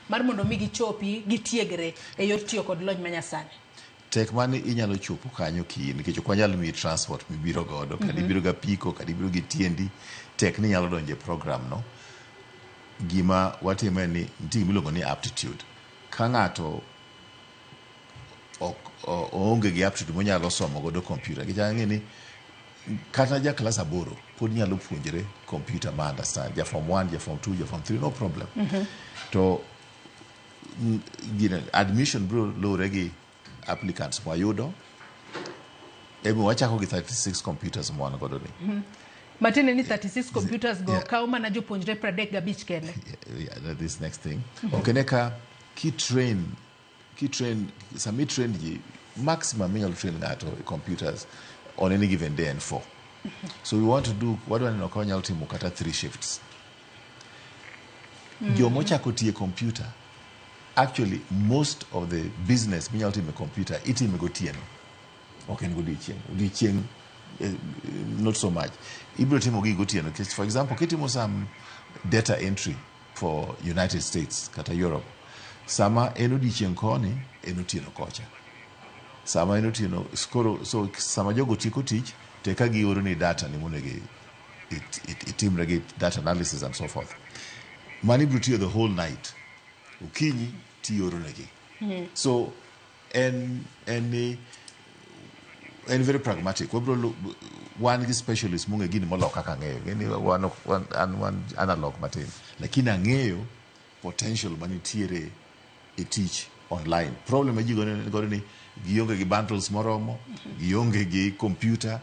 mar mondo mi gichopi gitiegre e yor tiyo kod lony manyasani. Tek mane inyalo chopo kanyo kiny nikech ok wanyal miyi transport mibiro godo kadi biro ga piko kadi biro gi tiendi tek ni nyalo donje program no. Gima watimo ni nitie miluongo ni aptitude. Ka ng'ato oonge gi aptitude monyalo somo godo kompyuta gichang'e ni kata ja klas 8 pod nyalo puonjre kompyuta ma understand ja form 1 ja form 2 ja form 3 no problem. To admission bro lore gi applicants mwayudo ebe wachako gi 36 computers mwan godo ni. Matine ni 36 computers go kao mana jopuonjre 35 kende. Yeah, this next thing. Okeneka ki train sami train ji maximum you'll train ngato computers on any given day and 4. So we want to do what do we call nyalo kata 3 shifts. Jomo chako tie computer. Actually, most of the business minyalo time computer itime gotieno. Okay, godiochieng not so much. Ibro timo gi gotieno. For example, kitimo some data entry for United States kata Europe. Sama enodiochieng koni enotieno kocha. Sama enotieno so sama jogo tiko tich teka gi oro ni data ni monegi itimre gi data analysis and so forth. Mani bro tiyo the whole night. Ukinyi tiyo negi. So and very pragmatic. One specialist munge gini moloka kangeyo. Gini one analog matin. Lakini angeyo potential mani tiere e teach online. Problem e jigo ni gionge gi bundles moromo, gionge gi computer,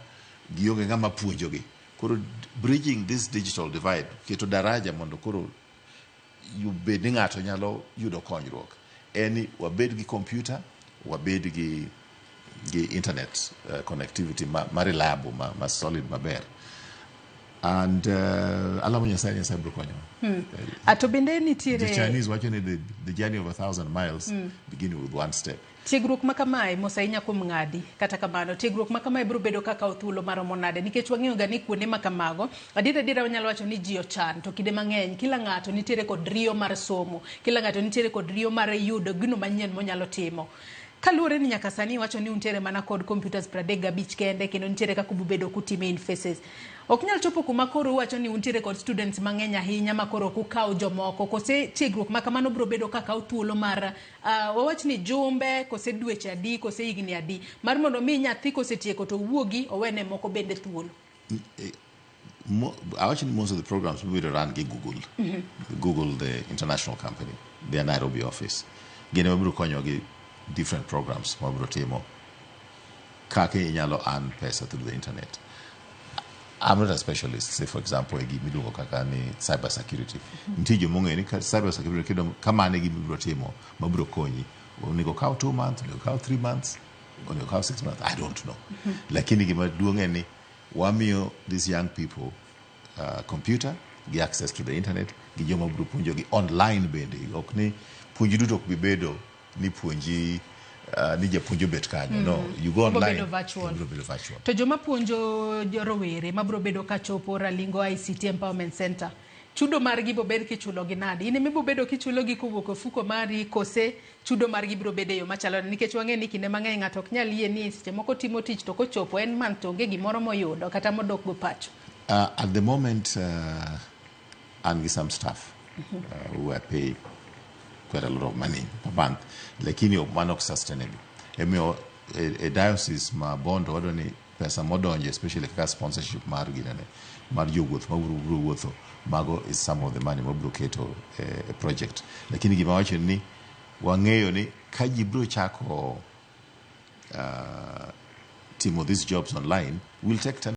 gionge ngama puonjo gi. Koro bridging this digital divide keto daraja mondo koro you bed ngato nyalo yudo konyruok. Eni wabed gi computer, wabed gi internet connectivity ma reliable, ma solid, maber. And alamo nyasai bro konyo. Ato bende nitiere the Chinese watching the journey of 1,000 miles beginning with one step. Tiegruok makamae mosainya kuom ng'adi kata kamano tiegruok makamae biro bedo kaka othulo maromo nade nikech wang'eyo ga ni kuonde makamago adiera wanyalo wacho ni ji ochan to kinde mang'eny kila ng'ato nitiere kod riyo mar somo, kila ng'ato nitiere kod riyo mar yudo gino manyien monyalo timo. Kaluwore ni nyaka sani wacho ni untiere mana kod computers 35 kende kendo nitiere kaka ubedo kutime interfaces. Ok nyal chopo kuma koro wacho ni untiere kod students mang'eny ahinya makoro kukaw jomoko kose tiegruok makamano biro bedo kaka othuolo mar wawach ni jumbe kose dweche adi kose higni adi mar mondo mi nyathi kose tieko to wuogi owene moko bende thuolo. Actually, most of the programs we will run Google. Google, the international company, their Nairobi office. Gene mabiro konyo gi different programs mabiro timo kake inyalo earn pesa through the internet. I'm not a specialist. Say for example, give me lugo kaka ni cyber security. Ntijo munge ni cyber security kido kama ne give me timo mabiro konyi. Unigo kao 2 months, unigo kao 3 months, unigo kao 6 months. I don't know. Lakini gima duonge ni wamio these young people computer, get access to the internet, gijo mabiro punjo gi online bende. Okni punji duto kubibedo ni punji ni japunjo bet kanyo. No, you go online. Virtual. To joma punjo jorowere mabro bedo kachopo Ralingo ICT Empowerment Center. Chudo margi bo bed kichulo gi nadi. Ine mibo bedo kichulo gi kowuok fuko mari kose chudo margi bro bede yo machalo nikech wang'e ni kinde mang'eny ng'ato ok nyal yie ni seche moko timo tich to kochopo en man to onge gimoro moyudo kata modok go pacho. At the moment and with some staff who are paid quite a lot of money per month, lakini one of sustainable. A diocese ma bond wado ni pesa modonje, especially kaka sponsorship mar ginane, mar jowuoth mabro wuotho, mago is some of the money mabro keto a project. Lakini gima wacho ni wang'eyo ni ka ji bro chako timo these jobs online, will take time.